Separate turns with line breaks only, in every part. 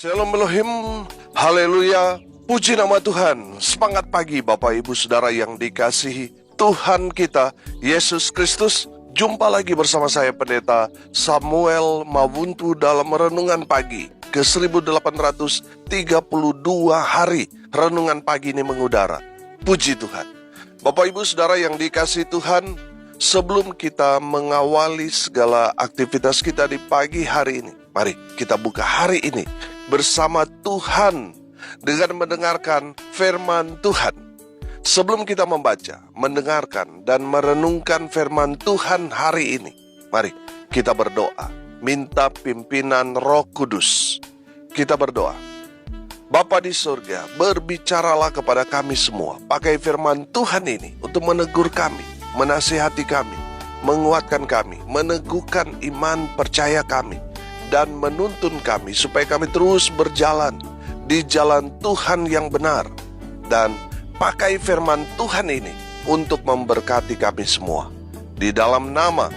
Shalom Elohim, haleluya, puji nama Tuhan. Semangat pagi Bapak Ibu Saudara yang dikasihi Tuhan kita, Yesus Kristus. Jumpa lagi bersama saya Pendeta Samuel Mawuntu dalam Renungan Pagi ke 1832 hari Renungan Pagi ini mengudara. Puji Tuhan. Bapak Ibu Saudara yang dikasihi Tuhan, sebelum kita mengawali segala aktivitas kita di pagi hari ini, mari kita buka hari ini bersama Tuhan dengan mendengarkan firman Tuhan. Sebelum kita membaca, mendengarkan, dan merenungkan firman Tuhan hari ini, mari kita berdoa, minta pimpinan Roh Kudus. Kita berdoa. Bapa di surga, berbicaralah kepada kami semua. Pakai firman Tuhan ini untuk menegur kami, menasihati kami, menguatkan kami, meneguhkan iman percaya kami, dan menuntun kami supaya kami terus berjalan di jalan Tuhan yang benar. Dan pakai firman Tuhan ini untuk memberkati kami semua. Di dalam nama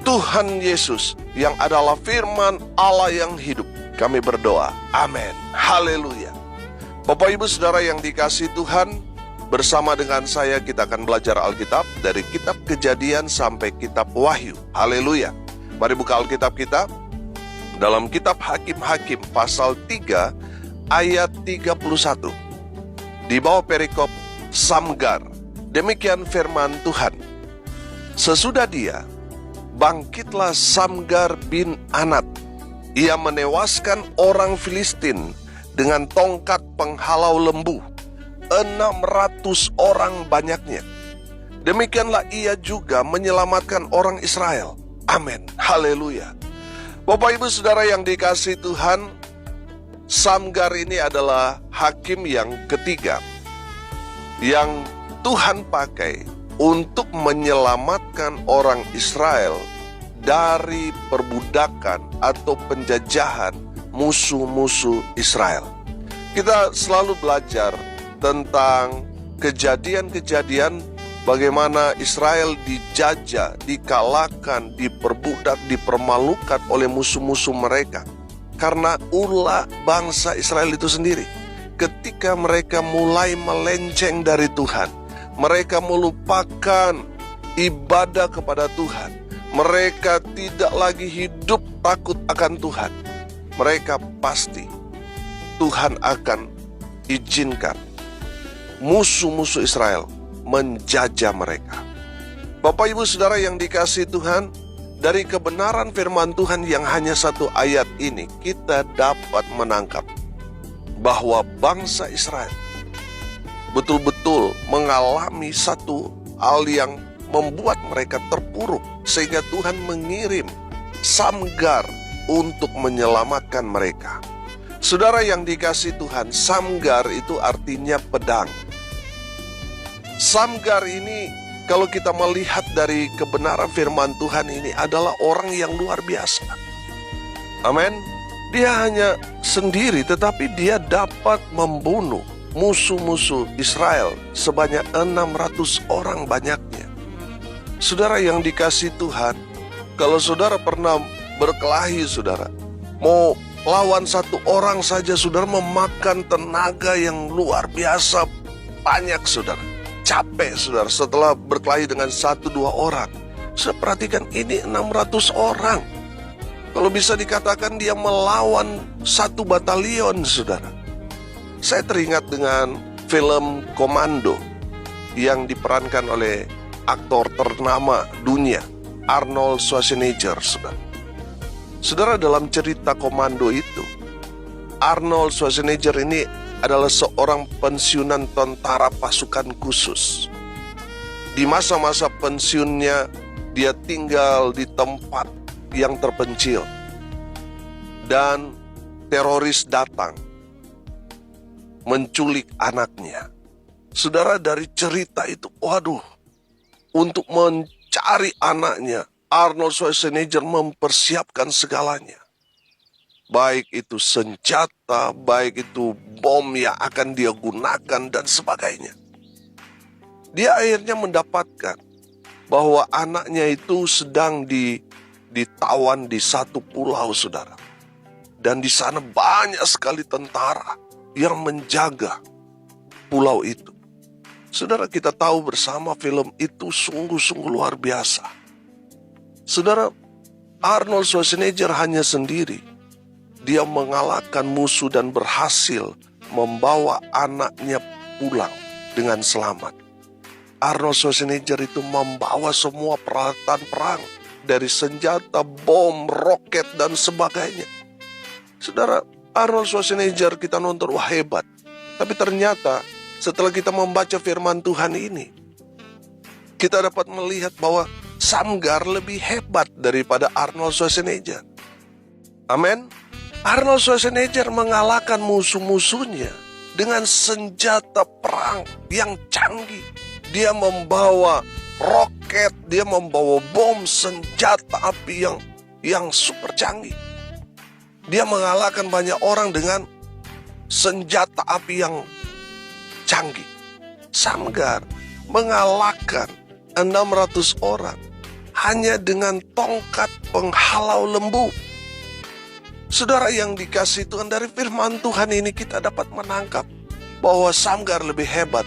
Tuhan Yesus yang adalah firman Allah yang hidup, kami berdoa. Amin. Haleluya. Bapak Ibu Saudara yang dikasihi Tuhan, bersama dengan saya kita akan belajar Alkitab dari kitab Kejadian sampai kitab Wahyu. Haleluya. Mari buka Alkitab kita dalam kitab Hakim-Hakim pasal 3 ayat 31. Di bawah perikop Samgar, demikian firman Tuhan. Sesudah dia, bangkitlah Samgar bin Anat. Ia menewaskan orang Filistin dengan tongkat penghalau lembu, 600 orang banyaknya. Demikianlah ia juga menyelamatkan orang Israel. Amin. Haleluya. Bapak Ibu Saudara yang dikasihi Tuhan, Samgar ini adalah hakim yang ketiga yang Tuhan pakai untuk menyelamatkan orang Israel dari perbudakan atau penjajahan musuh-musuh Israel. Kita selalu belajar tentang kejadian-kejadian bagaimana Israel dijajah, dikalahkan, diperbudak, dipermalukan oleh musuh-musuh mereka. Karena ulah bangsa Israel itu sendiri. Ketika mereka mulai melenceng dari Tuhan, mereka melupakan ibadah kepada Tuhan, mereka tidak lagi hidup takut akan Tuhan, mereka pasti Tuhan akan izinkan musuh-musuh Israel menjajah mereka. Bapak Ibu Saudara yang dikasihi Tuhan, dari kebenaran firman Tuhan yang hanya satu ayat ini, kita dapat menangkap bahwa bangsa Israel betul-betul mengalami satu hal yang membuat mereka terpuruk, sehingga Tuhan mengirim Samgar untuk menyelamatkan mereka. Saudara yang dikasihi Tuhan, Samgar itu artinya pedang. Samgar ini, kalau kita melihat dari kebenaran firman Tuhan ini, adalah orang yang luar biasa. Amin. Dia hanya sendiri, tetapi dia dapat membunuh musuh-musuh Israel sebanyak 600 orang banyaknya. Saudara yang dikasihi Tuhan, kalau saudara pernah berkelahi, saudara mau lawan satu orang saja, saudara memakan tenaga yang luar biasa banyak, saudara. Capek saudara setelah berkelahi dengan 1-2 orang. Saya perhatikan ini 600 orang. Kalau bisa dikatakan dia melawan 1 batalion, saudara. Saya teringat dengan film Komando yang diperankan oleh aktor ternama dunia, Arnold Schwarzenegger, saudara. Saudara, dalam cerita Komando itu, Arnold Schwarzenegger ini adalah seorang pensiunan tentara pasukan khusus. Di masa-masa pensiunnya, dia tinggal di tempat yang terpencil. Dan teroris datang menculik anaknya. Saudara, dari cerita itu, waduh, untuk mencari anaknya, Arnold Schwarzenegger mempersiapkan segalanya. Baik itu senjata, baik itu bom yang akan dia gunakan, dan sebagainya. Dia akhirnya mendapatkan bahwa anaknya itu sedang ditawan di satu pulau, saudara. Dan di sana banyak sekali tentara yang menjaga pulau itu. Saudara, kita tahu bersama film itu sungguh-sungguh luar biasa. Saudara, Arnold Schwarzenegger hanya sendiri. Dia mengalahkan musuh dan berhasil membawa anaknya pulang dengan selamat. Arnold Schwarzenegger itu membawa semua peralatan perang, dari senjata, bom, roket, dan sebagainya. Saudara, Arnold Schwarzenegger kita nonton, wah hebat. Tapi ternyata setelah kita membaca firman Tuhan ini, kita dapat melihat bahwa Shamgar lebih hebat daripada Arnold Schwarzenegger. Amin. Arnold Schwarzenegger mengalahkan musuh-musuhnya dengan senjata perang yang canggih. Dia membawa roket, dia membawa bom, senjata api yang super canggih. Dia mengalahkan banyak orang dengan senjata api yang canggih. Shamgar mengalahkan 600 orang hanya dengan tongkat penghalau lembu. Saudara yang dikasihi Tuhan, dari firman Tuhan ini kita dapat menangkap bahwa Shamgar lebih hebat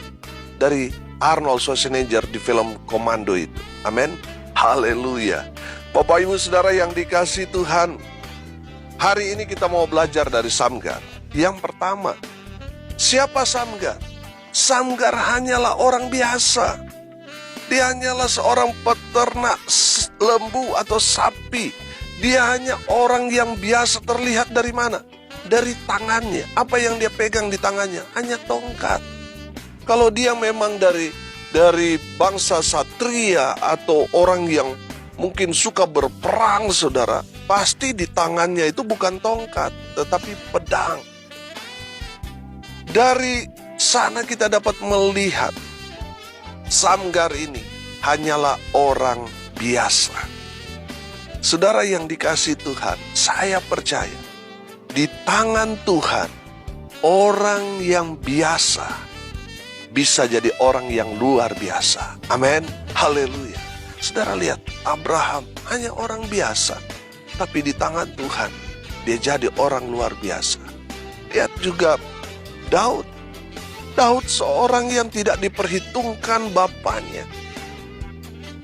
dari Arnold Schwarzenegger di film Komando itu. Amin. Haleluya. Bapak Ibu Saudara yang dikasihi Tuhan, hari ini kita mau belajar dari Shamgar. Yang pertama, siapa Shamgar? Shamgar hanyalah orang biasa. Dia hanyalah seorang peternak lembu atau sapi. Dia hanya orang yang biasa. Terlihat dari mana? Dari tangannya. Apa yang dia pegang di tangannya? Hanya tongkat. Kalau dia memang dari bangsa satria atau orang yang mungkin suka berperang, saudara, pasti di tangannya itu bukan tongkat, tetapi pedang. Dari sana kita dapat melihat Shamgar ini hanyalah orang biasa. Saudara yang dikasihi Tuhan, saya percaya di tangan Tuhan orang yang biasa bisa jadi orang yang luar biasa. Amin. Haleluya. Saudara lihat, Abraham hanya orang biasa, tapi di tangan Tuhan dia jadi orang luar biasa. Lihat juga Daud. Daud seorang yang tidak diperhitungkan bapaknya.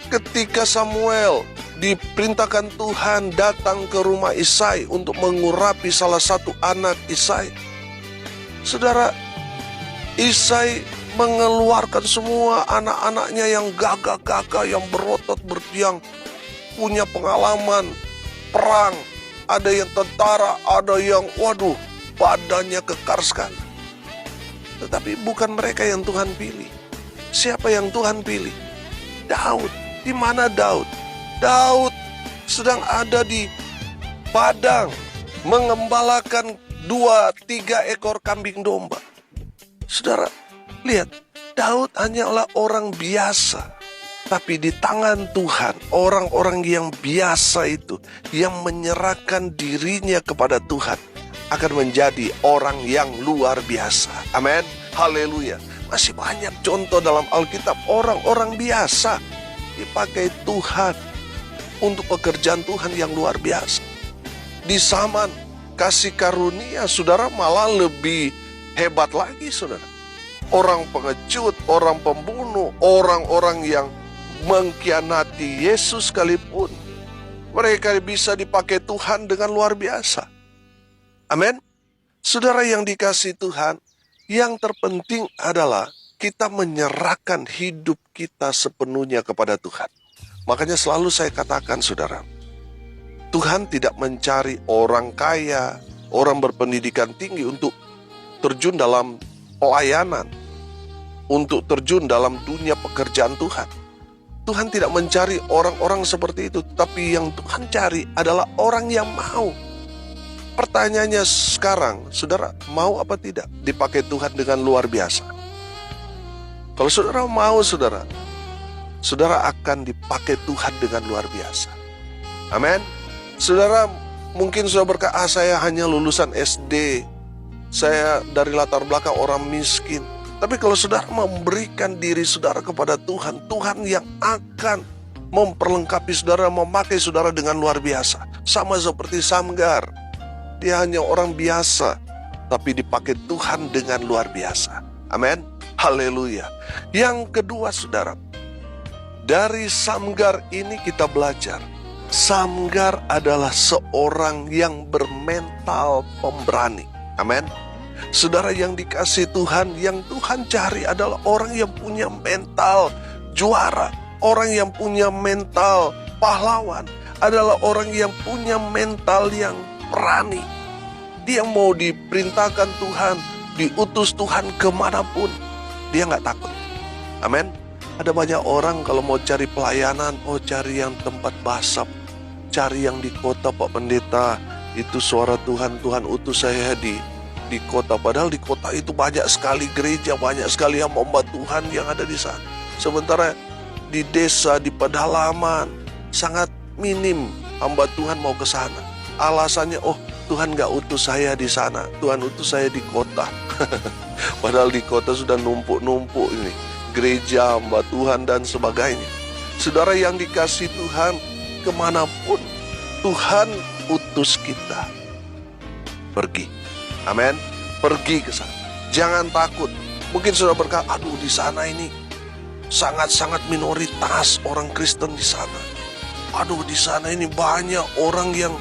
Ketika Samuel diperintahkan Tuhan datang ke rumah Isai untuk mengurapi salah satu anak Isai, saudara, Isai mengeluarkan semua anak-anaknya yang gagah-gagah, yang berotot bertiang, punya pengalaman perang. Ada yang tentara, ada yang badannya kekar sekali. Tetapi bukan mereka yang Tuhan pilih. Siapa yang Tuhan pilih? Daud. Di mana Daud? Daud sedang ada di padang mengembalakan 2-3 ekor kambing domba. Saudara, lihat, Daud hanyalah orang biasa. Tapi di tangan Tuhan, orang-orang yang biasa itu, yang menyerahkan dirinya kepada Tuhan, akan menjadi orang yang luar biasa. Amin. Haleluya. Masih banyak contoh dalam Alkitab, orang-orang biasa dipakai Tuhan untuk pekerjaan Tuhan yang luar biasa. Di zaman kasih karunia, saudara, malah lebih hebat lagi, saudara. Orang pengecut, orang pembunuh, orang-orang yang mengkhianati Yesus sekalipun, mereka bisa dipakai Tuhan dengan luar biasa. Amin. Saudara yang dikasihi Tuhan, yang terpenting adalah kita menyerahkan hidup kita sepenuhnya kepada Tuhan. Makanya selalu saya katakan, saudara, Tuhan tidak mencari orang kaya, orang berpendidikan tinggi untuk terjun dalam pelayanan, untuk terjun dalam dunia pekerjaan Tuhan. Tuhan tidak mencari orang-orang seperti itu, tapi yang Tuhan cari adalah orang yang mau. Pertanyaannya sekarang, saudara, mau apa tidak dipakai Tuhan dengan luar biasa? Kalau saudara mau, saudara akan dipakai Tuhan dengan luar biasa. Amin. Saudara mungkin sudah berkata, saya hanya lulusan SD, saya dari latar belakang orang miskin. Tapi kalau saudara memberikan diri saudara kepada Tuhan, Tuhan yang akan memperlengkapi saudara, memakai saudara dengan luar biasa. Sama seperti Shamgar. Dia hanya orang biasa, tapi dipakai Tuhan dengan luar biasa. Amin. Haleluya. Yang kedua, saudara, dari Samgar ini kita belajar, Samgar adalah seorang yang bermental pemberani. Amin. Saudara yang dikasihi Tuhan, yang Tuhan cari adalah orang yang punya mental juara, orang yang punya mental pahlawan, adalah orang yang punya mental yang berani. Dia mau diperintahkan Tuhan, diutus Tuhan kemanapun, dia nggak takut. Amin. Ada banyak orang kalau mau cari pelayanan, cari yang tempat basap, cari yang di kota, Pak Pendeta. Itu suara Tuhan, Tuhan utus saya di kota. Padahal di kota itu banyak sekali gereja, banyak sekali hamba Tuhan yang ada di sana. Sementara di desa, di pedalaman, sangat minim hamba Tuhan mau ke sana. Alasannya, Tuhan gak utus saya di sana, Tuhan utus saya di kota. Padahal di kota sudah numpuk-numpuk ini gereja, hamba Tuhan dan sebagainya. Saudara yang dikasihi Tuhan, kemanapun Tuhan utus kita, pergi. Amin. Pergi ke sana. Jangan takut. Mungkin saudara berkata, di sana ini sangat-sangat minoritas orang Kristen di sana. Di sana ini banyak orang yang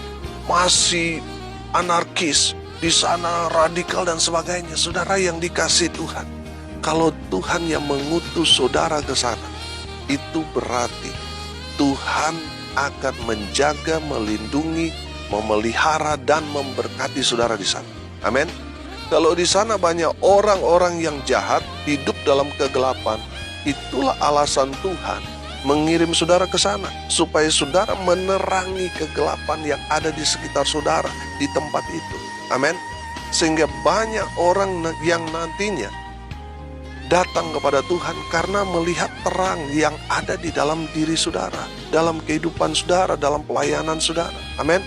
masih anarkis, di sana radikal dan sebagainya. Saudara yang dikasihi Tuhan, kalau Tuhan yang mengutus saudara ke sana, itu berarti Tuhan akan menjaga, melindungi, memelihara dan memberkati saudara di sana. Amin. Kalau di sana banyak orang-orang yang jahat, hidup dalam kegelapan, itulah alasan Tuhan mengirim saudara ke sana, supaya saudara menerangi kegelapan yang ada di sekitar saudara di tempat itu. Amin. Sehingga banyak orang yang nantinya datang kepada Tuhan karena melihat terang yang ada di dalam diri saudara, dalam kehidupan saudara, dalam pelayanan saudara. Amin.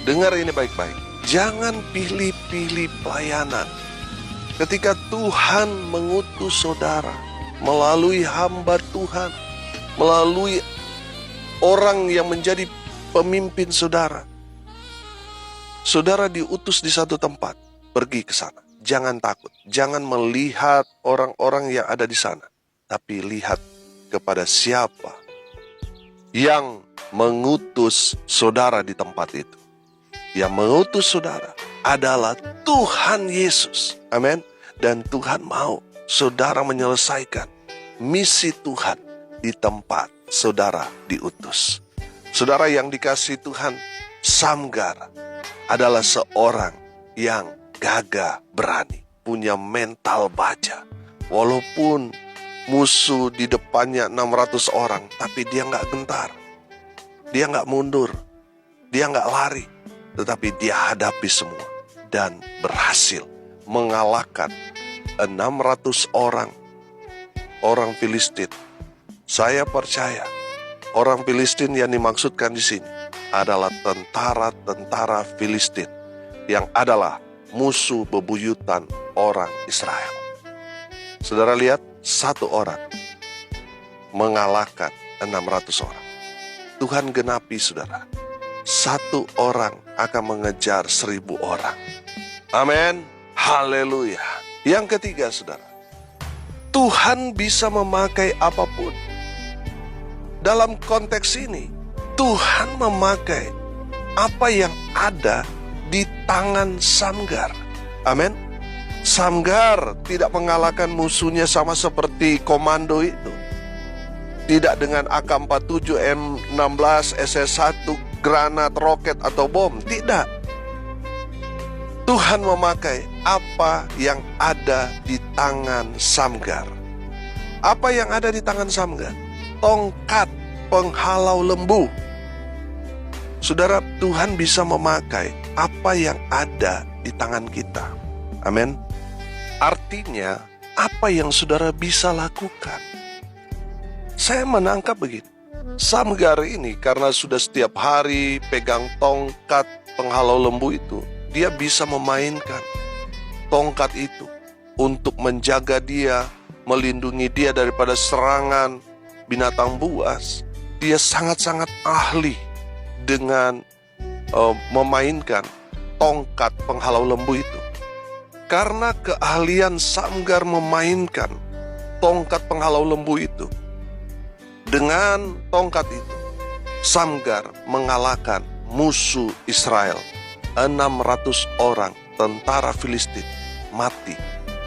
Dengar ini baik-baik. Jangan pilih-pilih pelayanan. Ketika Tuhan mengutus saudara melalui hamba Tuhan, melalui orang yang menjadi pemimpin saudara, saudara diutus di satu tempat, pergi ke sana. Jangan takut, jangan melihat orang-orang yang ada di sana, tapi lihat kepada siapa yang mengutus saudara di tempat itu. Yang mengutus saudara adalah Tuhan Yesus. Amin. Dan Tuhan mau saudara menyelesaikan misi Tuhan di tempat saudara diutus. Saudara yang dikasihi Tuhan, Samgar adalah seorang yang gagah berani, punya mental baja. Walaupun musuh di depannya 600 orang, tapi dia gak gentar, dia gak mundur, dia gak lari, tetapi dia hadapi semua dan berhasil mengalahkan 600 orang Filistin. Saya percaya orang Filistin yang dimaksudkan di sini adalah tentara-tentara Filistin yang adalah musuh bebuyutan orang Israel. Saudara lihat, satu orang mengalahkan 600 orang. Tuhan genapi, saudara. Satu orang akan mengejar 1000 orang. Amin. Haleluya. Yang ketiga, saudara, Tuhan bisa memakai apapun. Dalam konteks ini, Tuhan memakai apa yang ada di tangan Samgar. Amin. Samgar tidak mengalahkan musuhnya sama seperti komando itu. Tidak dengan AK-47, M16, SS1, granat, roket, atau bom. Tidak. Tuhan memakai apa yang ada di tangan Samgar. Apa yang ada di tangan Samgar? Tongkat penghalau lembu. Saudara, Tuhan bisa memakai apa yang ada di tangan kita. Amin. Artinya, apa yang saudara bisa lakukan? Saya menangkap begini. Samgar ini karena sudah setiap hari pegang tongkat penghalau lembu itu, dia bisa memainkan tongkat itu untuk menjaga dia, melindungi dia daripada serangan binatang buas. Dia sangat-sangat ahli dengan memainkan tongkat penghalau lembu itu. Karena keahlian Samgar memainkan tongkat penghalau lembu itu, dengan tongkat itu Samgar mengalahkan musuh Israel. 600 orang tentara Filistin mati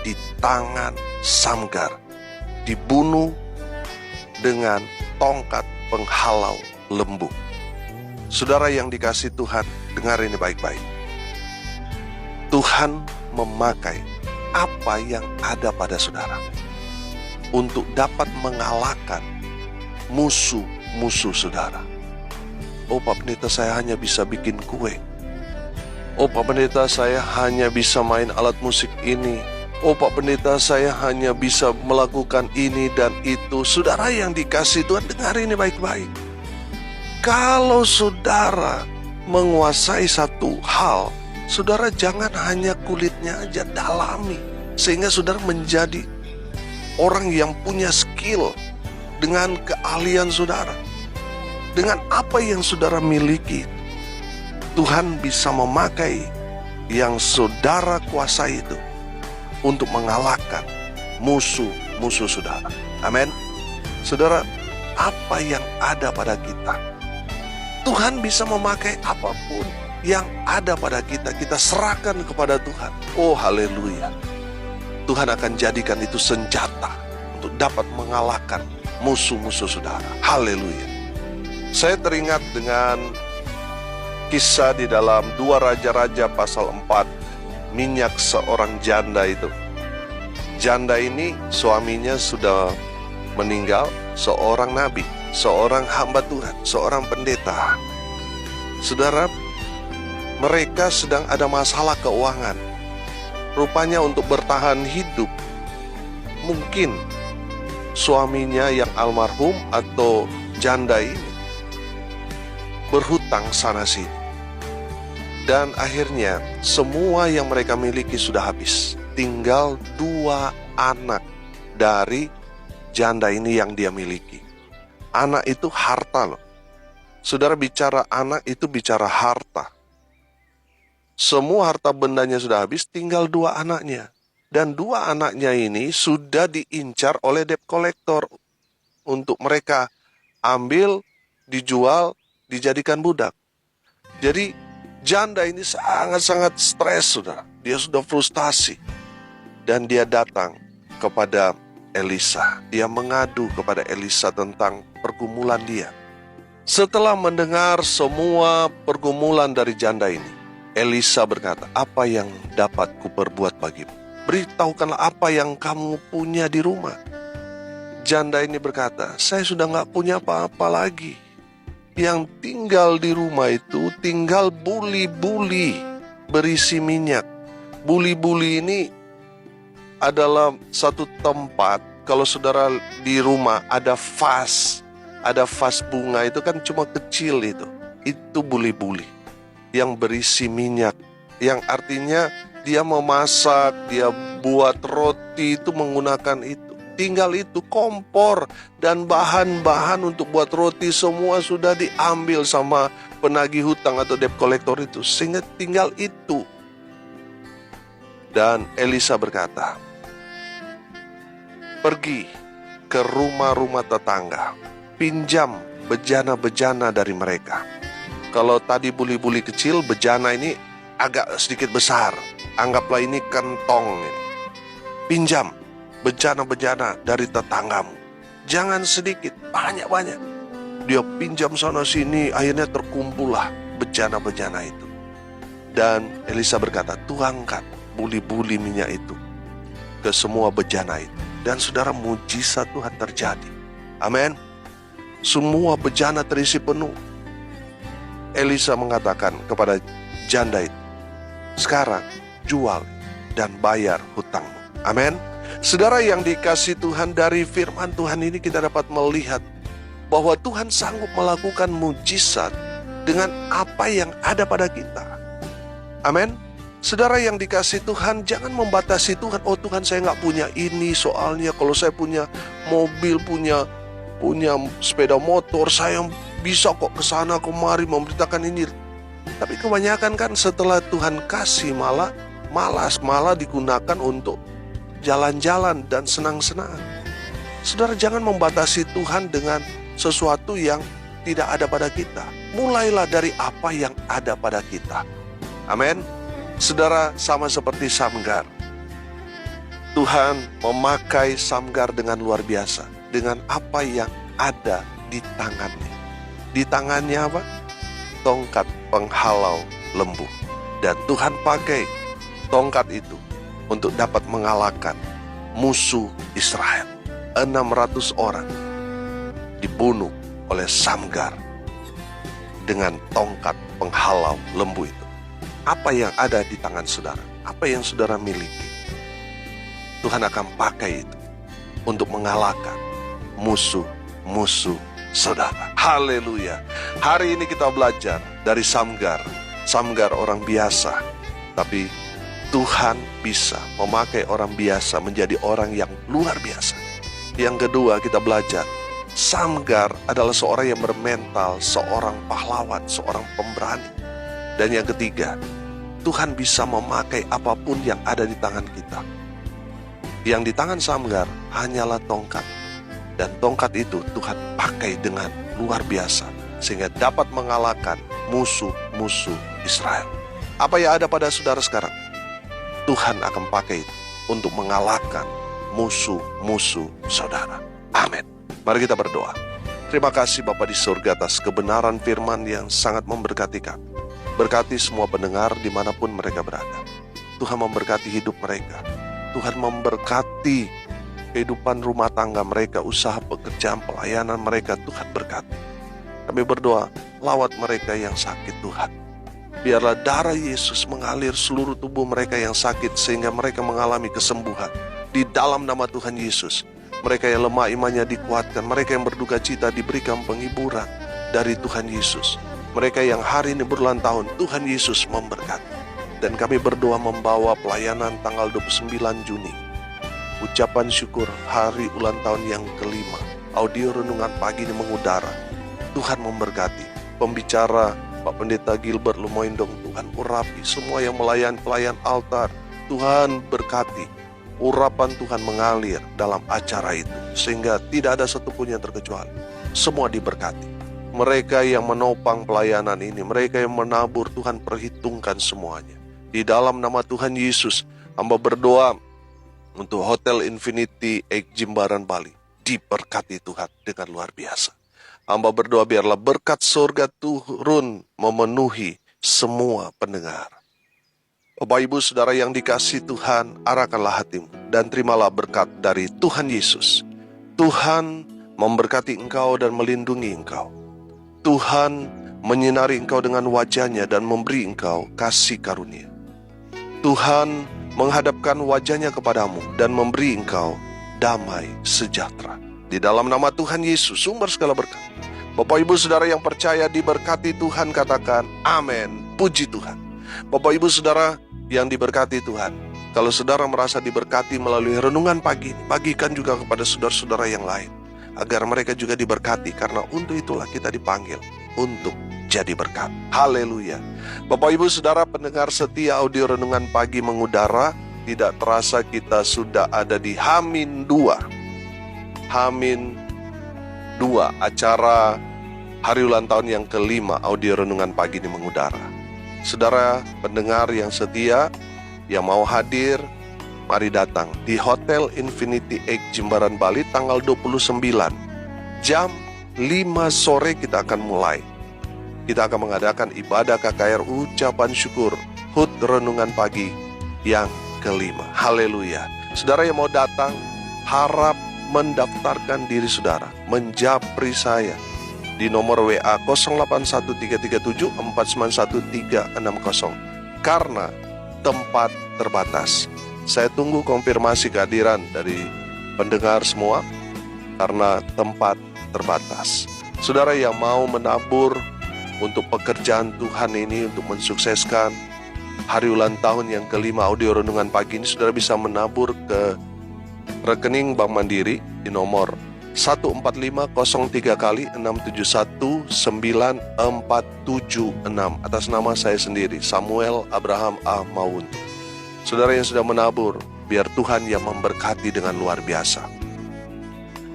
di tangan Samgar, dibunuh dengan tongkat penghalau lembu. Saudara yang dikasihi Tuhan, dengar ini baik-baik. Tuhan memakai apa yang ada pada saudara untuk dapat mengalahkan musuh-musuh saudara. Oh Pak Pendeta, saya hanya bisa bikin kue. Oh Pak Pendeta, saya hanya bisa main alat musik ini. Oh Pak Pendeta, saya hanya bisa melakukan ini dan itu. Saudara yang dikasihi Tuhan, dengar ini baik-baik. Kalau saudara menguasai satu hal, saudara jangan hanya kulitnya aja, dalami. Sehingga saudara menjadi orang yang punya skill dengan keahlian saudara. Dengan apa yang saudara miliki, Tuhan bisa memakai yang saudara kuasai itu untuk mengalahkan musuh-musuh saudara. Amin. Saudara, apa yang ada pada kita, Tuhan bisa memakai apapun yang ada pada kita. Kita serahkan kepada Tuhan. Oh haleluya. Tuhan akan jadikan itu senjata untuk dapat mengalahkan musuh-musuh saudara. Haleluya. Saya teringat dengan kisah di dalam 2 Raja-Raja pasal 4, minyak seorang janda itu. Janda ini suaminya sudah meninggal, seorang nabi, seorang hamba Tuhan, seorang pendeta. Saudara, mereka sedang ada masalah keuangan. Rupanya untuk bertahan hidup, mungkin suaminya yang almarhum atau janda ini berhutang sana sini. Dan akhirnya semua yang mereka miliki sudah habis. Tinggal 2 anak dari janda ini yang dia miliki. Anak itu harta loh. Saudara, bicara anak itu bicara harta. Semua harta bendanya sudah habis, tinggal 2 anaknya. Dan 2 anaknya ini sudah diincar oleh debt collector untuk mereka ambil, dijual, dijadikan budak. Jadi janda ini sangat-sangat stres, saudara. Dia sudah frustasi. Dan dia datang kepada Elisa. Dia mengadu kepada Elisa tentang pergumulan dia. Setelah mendengar semua pergumulan dari janda ini, Elisa berkata, apa yang dapat kuperbuat bagimu? Beritahukanlah apa yang kamu punya di rumah. Janda ini berkata, saya sudah gak punya apa-apa lagi. Yang tinggal di rumah itu tinggal buli-buli berisi minyak. Buli-buli ini adalah satu tempat, kalau saudara di rumah ada vas bunga itu kan cuma kecil itu. Itu buli-buli yang berisi minyak, yang artinya dia memasak, dia buat roti itu menggunakan itu. Tinggal itu, kompor dan bahan-bahan untuk buat roti semua sudah diambil sama penagih hutang atau debt collector itu. Sehingga tinggal itu. Dan Elisa berkata, pergi ke rumah-rumah tetangga, pinjam bejana-bejana dari mereka. Kalau tadi buli-buli kecil, bejana ini agak sedikit besar. Anggaplah ini kentong ini. Pinjam bejana-bejana dari tetanggamu. Jangan sedikit, banyak-banyak. Dia pinjam sana sini, akhirnya terkumpullah bejana-bejana itu. Dan Elisa berkata, tuangkan buli-buli minyak itu ke semua bejana itu. Dan saudara, mujizat Tuhan terjadi. Amin. Semua bejana terisi penuh. Elisa mengatakan kepada janda itu, sekarang jual dan bayar hutangmu. Amin. Saudara yang dikasihi Tuhan, dari firman Tuhan ini kita dapat melihat bahwa Tuhan sanggup melakukan mujizat dengan apa yang ada pada kita. Amin. Saudara yang dikasihi Tuhan, jangan membatasi Tuhan. Oh Tuhan, saya nggak punya ini, soalnya kalau saya punya mobil, punya sepeda motor, saya bisa kok kesana kemari memberitakan ini. Tapi kebanyakan kan setelah Tuhan kasih malah digunakan untuk jalan-jalan dan senang-senang. Saudara, jangan membatasi Tuhan dengan sesuatu yang tidak ada pada kita. Mulailah dari apa yang ada pada kita. Amin. Saudara, sama seperti Samgar. Tuhan memakai Samgar dengan luar biasa, dengan apa yang ada di tangannya. Di tangannya apa? Tongkat penghalau lembu. Dan Tuhan pakai tongkat itu untuk dapat mengalahkan musuh Israel. 600 orang dibunuh oleh Samgar dengan tongkat penghalau lembu itu. Apa yang ada di tangan saudara? Apa yang saudara miliki? Tuhan akan pakai itu untuk mengalahkan musuh-musuh saudara. Haleluya. Hari ini kita belajar dari Samgar. Samgar orang biasa, tapi Tuhan bisa memakai orang biasa menjadi orang yang luar biasa. Yang kedua, kita belajar Samgar adalah seorang yang bermental, seorang pahlawan, seorang pemberani. Dan yang ketiga, Tuhan bisa memakai apapun yang ada di tangan kita. Yang di tangan Samgar hanyalah tongkat. Dan tongkat itu Tuhan pakai dengan luar biasa, sehingga dapat mengalahkan musuh-musuh Israel. Apa yang ada pada saudara sekarang? Tuhan akan pakai itu untuk mengalahkan musuh-musuh saudara. Amin. Mari kita berdoa. Terima kasih Bapa di surga atas kebenaran firman yang sangat memberkati kami. Berkati semua pendengar dimanapun mereka berada. Tuhan memberkati hidup mereka. Tuhan memberkati kehidupan rumah tangga mereka, usaha pekerjaan, pelayanan mereka. Tuhan berkati. Kami berdoa, lawat mereka yang sakit Tuhan. Biarlah darah Yesus mengalir seluruh tubuh mereka yang sakit, sehingga mereka mengalami kesembuhan. Di dalam nama Tuhan Yesus, mereka yang lemah imannya dikuatkan, mereka yang berduka cita diberikan penghiburan dari Tuhan Yesus. Mereka yang hari ini berulang tahun, Tuhan Yesus memberkati. Dan kami berdoa membawa pelayanan tanggal 29 Juni. Ucapan syukur hari ulang tahun yang kelima. Audio renungan pagi ini mengudara. Tuhan memberkati. Pembicara Pak Pendeta Gilbert Lumoindong, Tuhan urapi semua yang pelayan altar. Tuhan berkati. Urapan Tuhan mengalir dalam acara itu, sehingga tidak ada satupun yang terkecuali. Semua diberkati. Mereka yang menopang pelayanan ini, mereka yang menabur, Tuhan perhitungkan semuanya. Di dalam nama Tuhan Yesus, hamba berdoa untuk Hotel Infinity Egg Jimbaran Bali. Diberkati Tuhan dengan luar biasa. Hamba berdoa biarlah berkat surga turun memenuhi semua pendengar. Bapak Ibu Saudara yang dikasihi Tuhan, arahkanlah hatimu dan terimalah berkat dari Tuhan Yesus. Tuhan memberkati engkau dan melindungi engkau. Tuhan menyinari engkau dengan wajah-Nya dan memberi engkau kasih karunia. Tuhan menghadapkan wajah-Nya kepadamu dan memberi engkau damai sejahtera. Di dalam nama Tuhan Yesus, sumber segala berkat. Bapak Ibu Saudara yang percaya diberkati Tuhan, katakan amin. Puji Tuhan. Bapak Ibu Saudara yang diberkati Tuhan, kalau saudara merasa diberkati melalui renungan pagi ini, bagikan juga kepada saudara-saudara yang lain, agar mereka juga diberkati, karena untuk itulah kita dipanggil untuk jadi berkat. Haleluya. Bapak Ibu Saudara pendengar setia audio renungan pagi mengudara, tidak terasa kita sudah ada di H-2 acara hari ulang tahun yang kelima audio renungan pagi ini mengudara. Saudara pendengar yang setia, yang mau hadir, mari datang di Hotel Infinity Egg Jimbaran Bali tanggal 29. Jam 5 sore kita akan mulai. Kita akan mengadakan ibadah KKR ucapan syukur HUT renungan pagi yang kelima. Haleluya. Saudara yang mau datang, harap mendaftarkan diri saudara, menjapri saya di nomor WA 081337491360 karena tempat terbatas. Saya tunggu konfirmasi kehadiran dari pendengar semua karena tempat terbatas. Saudara yang mau menabur untuk pekerjaan Tuhan ini, untuk mensukseskan hari ulang tahun yang kelima audio renungan pagi ini, saudara bisa menabur ke rekening Bank Mandiri di nomor 14503 kali 6719476 atas nama saya sendiri, Samuel Abraham A. Mawuntu. Saudara yang sudah menabur, biar Tuhan yang memberkati dengan luar biasa.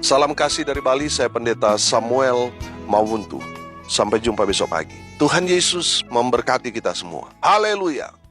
Salam kasih dari Bali, saya Pendeta Samuel Mawuntu. Sampai jumpa besok pagi. Tuhan Yesus memberkati kita semua. Haleluya.